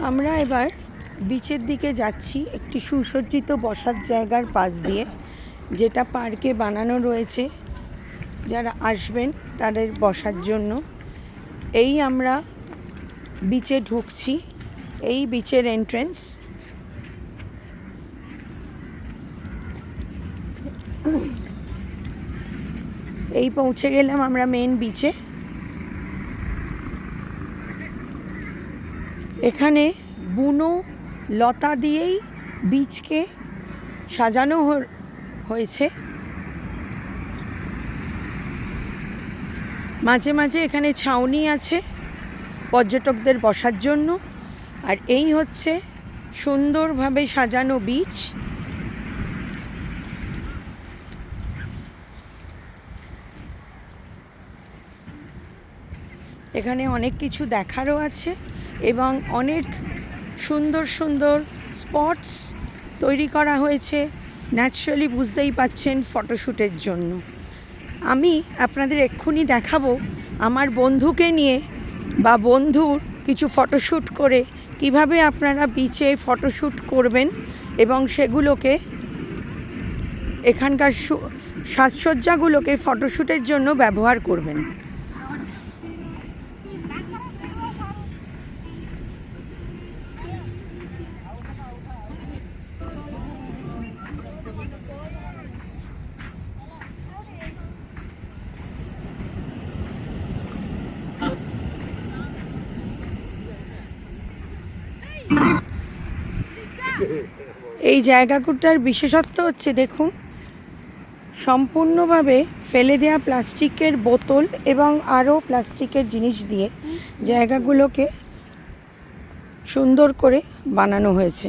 আমরা এবার বিচের দিকে যাচ্ছি, একটি সুসজ্জিত বসার জায়গার পাশ দিয়ে, যেটা পার্কে বানানো রয়েছে যারা আসবেন তাদের বসার জন্য। এই আমরা বিচে ঢুকছি, এই বিচের এন্ট্রেন্স। এই পৌঁছে গেলাম আমরা মেন বিচে। এখানে বুনো লতা দিয়েই বিচকে সাজানো হয়েছে। মাঝে মাঝে এখানে ছাউনি আছে পর্যটকদের বসার জন্য। আর এই হচ্ছে সুন্দরভাবে সাজানো বিচ। এখানে অনেক কিছু দেখারও আছে এবং অনেক সুন্দর সুন্দর স্পটস তৈরি করা হয়েছে, ন্যাচারালি বুঝতেই পাচ্ছেন, ফটোশ্যুটের জন্য। আমি আপনাদের এক্ষুনি দেখাবো আমার বন্ধুকে নিয়ে বা বন্ধুর কিছু ফটোশ্যুট করে কিভাবে আপনারা বিচে ফটোশ্যুট করবেন এবং সেগুলোকে এখানকার সাজসজ্জাগুলোকে ফটোশ্যুটের জন্য ব্যবহার করবেন। এই জায়গাটার বিশেষত্ব হচ্ছে, দেখুন, সম্পূর্ণভাবে ফেলে দেওয়া প্লাস্টিকের বোতল এবং আরও প্লাস্টিকের জিনিস দিয়ে জায়গাগুলোকে সুন্দর করে বানানো হয়েছে।